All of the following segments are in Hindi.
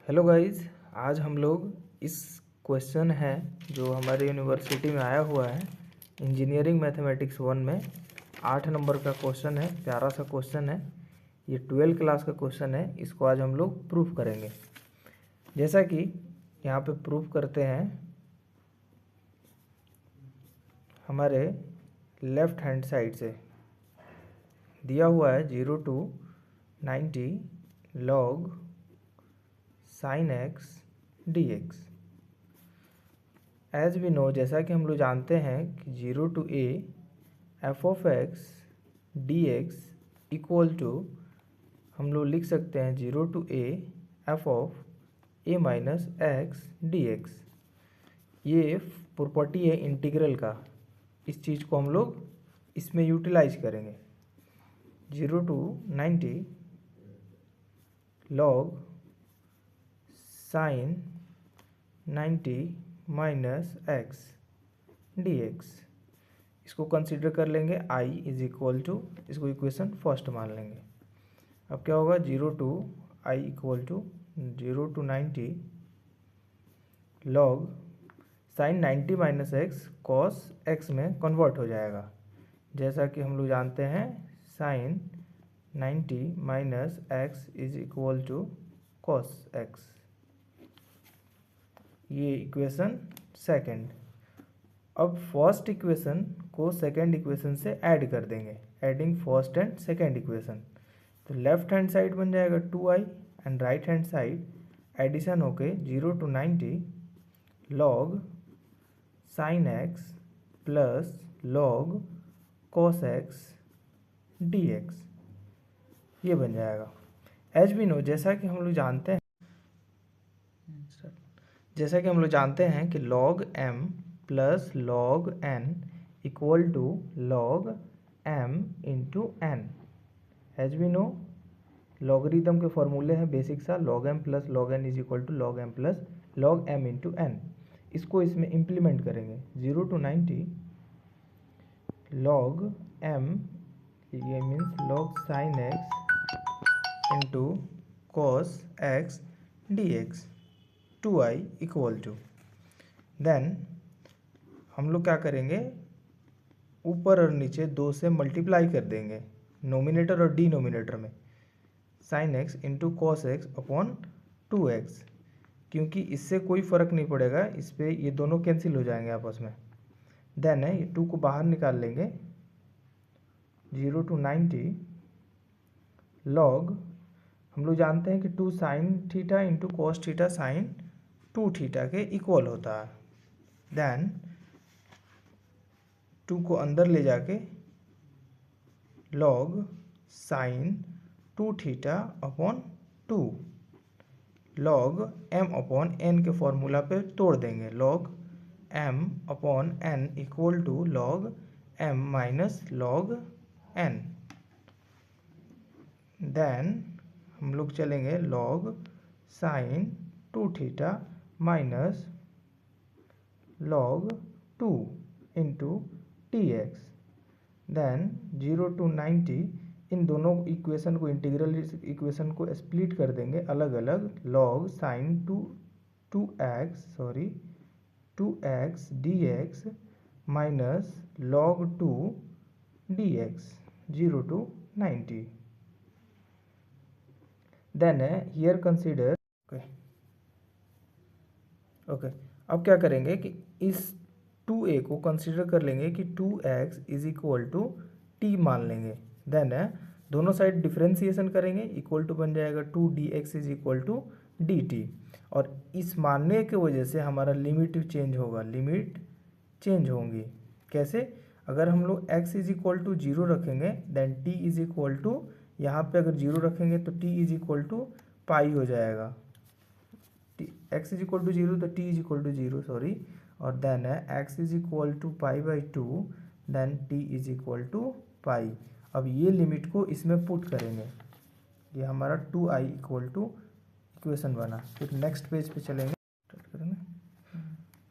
हेलो गाइस, आज हम लोग इस क्वेश्चन है जो हमारे यूनिवर्सिटी में आया हुआ है इंजीनियरिंग मैथमेटिक्स 1 में 8 नंबर का क्वेश्चन है। प्यारा सा क्वेश्चन है, ये 12 क्लास का क्वेश्चन है। इसको आज हम लोग प्रूफ करेंगे। जैसा कि यहाँ पे प्रूफ करते हैं, हमारे लेफ्ट हैंड साइड से दिया हुआ है 0 to 90 log sin x dx। As we know, जैसा कि हम लोग जानते हैं कि 0 to a f of x dx equal to हम लोग लिख सकते हैं 0 to a f of a minus x dx। ये प्रॉपर्टी है इंटीग्रल का, इस चीज़ को हम लोग इसमें यूटिलाइज करेंगे। 0 to 90 log sin 90 minus x dx। इसको कंसीडर कर लेंगे i इज इक्वल टू, इसको इक्वेशन फर्स्ट मान लेंगे। अब क्या होगा, 0 to i equal to 0 to 90 log sin 90 minus x cos x में कन्वर्ट हो जाएगा। जैसा कि हम लोग जानते हैं sin 90 minus x is equal to cos x. ये इक्वेशन सेकंड। अब फर्स्ट इक्वेशन को सेकंड इक्वेशन से ऐड कर देंगे, adding first and second equation. तो लेफ्ट हैंड साइड बन जाएगा 2i and right hand side addition होके 0 to 90 log sin x plus log cos x dx, ये बन जाएगा। एज वी नो, जैसा कि हम लोग जानते हैं कि log m plus log n equal to log m into n। As we know, logarithm के फॉर्मूले हैं बेसिक सा, log m plus log n is equal to log m plus log m into n। इसको इसमें इम्प्लीमेंट करेंगे। 0 to 90 log m, ये means log sin x into cos x dx 2i equal to, then हम लोग क्या करेंगे, ऊपर और नीचे 2 से मल्टीप्लाई कर देंगे नोमिनेटर और डिनोमिनेटर में, sin x into cos x upon 2x। क्योंकि इससे कोई फ़र्क नहीं पड़ेगा, इस पर ये दोनों कैंसिल हो जाएंगे आपस में। देन है ये 2 को बाहर निकाल लेंगे। 0 to 90 log, हम लोग जानते हैं कि 2 sin theta into cos theta sine 2 theta के इक्वल होता है। देन 2 को अंदर ले जाके log sin 2 theta upon 2 log m upon n के फॉर्मूला पे तोड़ देंगे। log m upon n equal to log m minus log n। Then हम लोग चलेंगे log sin 2 theta minus log 2 into dx। Then 0 to 90, इन दोनों इक्वेशन को, इंटीग्रल इक्वेशन को स्प्लिट कर देंगे अलग अलग। log sin 2x dx minus log 2 dx 0 to 90। Then here consider okay. अब क्या करेंगे कि इस 2a को कंसीडर कर लेंगे कि 2x is equal to t मान लेंगे। देन दोनों साइड डिफ्रेंसिएशन करेंगे, इक्वल टू बन जाएगा 2dx is equal to dt। और इस मानने की वजह से हमारा लिमिट चेंज होगा, लिमिट चेंज होंगी। कैसे? अगर हम लोग x इज इक्वल टू 0 रखेंगे, then t is equal to, यहाँ पे अगर 0 रखेंगे तो t is equal to pi हो जाएगा। x इज इक्वल टू 0 तो t is equal to 0, sorry. और then x is equal to pi by 2, then t is equal to pi. अब ये लिमिट को इसमें पुट करेंगे, ये हमारा 2i इक्वल टू इक्वेशन बना। फिर नेक्स्ट पेज पे चलेंगे,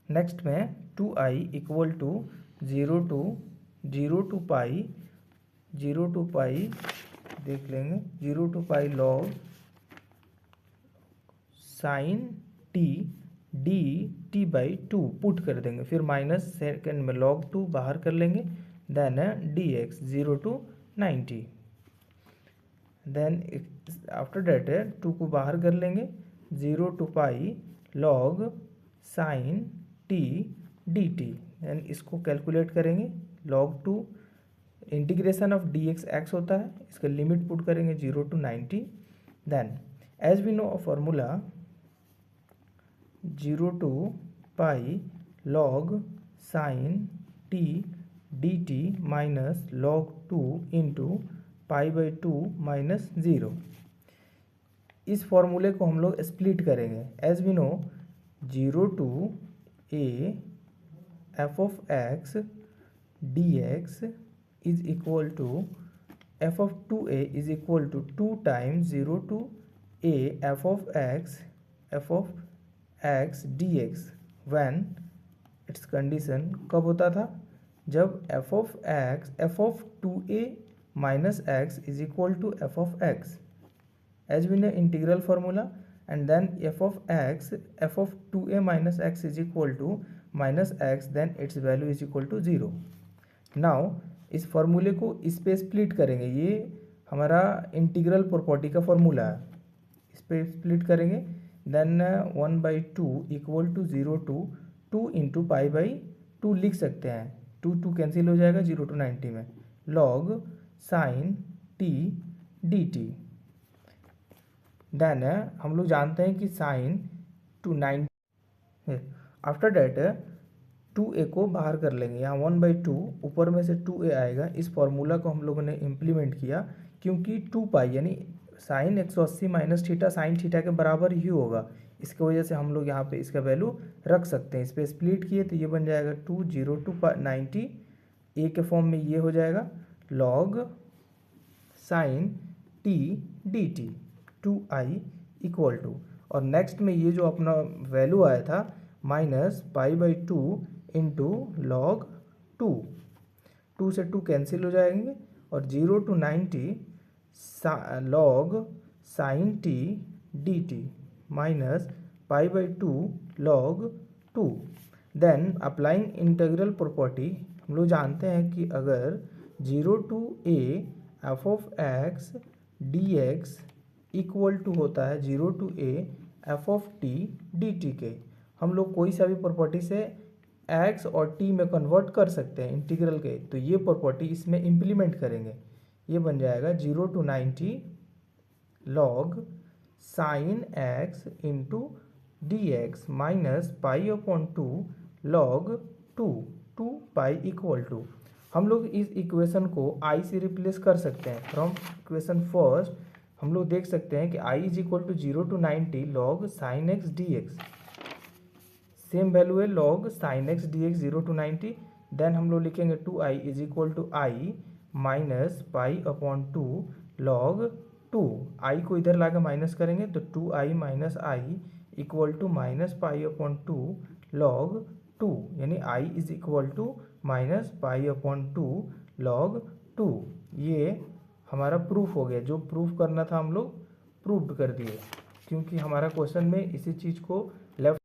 नेक्स्ट में 2i इक्वल टू 0 टू पाई देख लेंगे, 0 to pi log sine t d t by two put कर देंगे, फिर माइनस सेकेंड में log 2 बाहर कर लेंगे, then d x 0 to 90, then after that 2 को बाहर कर लेंगे, 0 to pi log sine t d t, then इसको कैलकुलेट करेंगे, log 2 integration of d x x होता है, इसका लिमिट पुट करेंगे 0 to 90, then as we know a formula 0 to pi log sine t d t minus log 2 into pi by 2 minus 0। इस फॉर्मूले को हम लोग स्प्लिट करेंगे, as we know 0 to a f of x dx is equal to f of 2a is equal to 2 times 0 to a f of x dx when its condition कब होता था, जब f of 2a minus x is equal to f of x, as we know integral formula, and then f of 2a minus x is equal to minus x, then its value is equal to 0। Now इस फॉर्मूले को इस पे स्प्लिट करेंगे, ये हमारा इंटीग्रल प्रॉपर्टी का फॉर्मूला है, इस पे स्प्लिट करेंगे, then 1/2 equal to 0 to 2 into pi by 2 लिख सकते हैं, 2 कैंसिल हो जाएगा 0 to 90 में, log sine t d t, then हम लोग जानते हैं कि sign to 90, after date 2a को बाहर कर लेंगे, यहाँ 1/2 ऊपर में से 2a आएगा। इस फॉर्मूला को हम लोगों ने इम्प्लीमेंट किया क्योंकि 2 पाई यानी sine 180 minus theta sine theta के बराबर ही होगा, इसकी वजह से हम लोग यहाँ पे इसका वैल्यू रख सकते हैं। इस पर स्प्लिट किए तो ये बन जाएगा 2 0 to 90, ए के फॉर्म में ये हो जाएगा log sine t d t 2i equal to, और नेक्स्ट में ये जो अपना वैल्यू आया था minus pi by 2 into log 2 से 2 कैंसिल हो जाएंगे, और 0 to 90 log sine t d t minus pi by 2 log 2, then applying integral property, हम लोग जानते हैं कि अगर 0 to a f of x dx equal to होता है 0 to a f of t dt के, हम लोग कोई सा भी प्रॉपर्टी से x और t में कन्वर्ट कर सकते हैं इंटीग्रल के, तो ये प्रॉपर्टी इसमें इम्प्लीमेंट करेंगे, ये बन जाएगा 0 to 90 log sine x into d x minus pi upon 2 log 2 pi equal to, हम लोग इस इक्वेशन को i से रिप्लेस कर सकते हैं। फ्रॉम इक्वेशन फर्स्ट हम लोग देख सकते हैं कि i is equal to 0 to 90 log sine x d x, same value है log sine x d x 0 to 90, then हम लोग लिखेंगे 2i is equal to i minus pi upon 2 log 2, i को इधर लाकर माइनस करेंगे तो 2i minus i equal to minus pi upon 2 log 2, यानी i is equal to minus pi upon 2 log 2। ये हमारा प्रूफ हो गया, जो प्रूफ करना था हम लोग प्रूव्ड कर दिए, क्योंकि हमारा क्वेश्चन में इसी चीज़ को लेफ्ट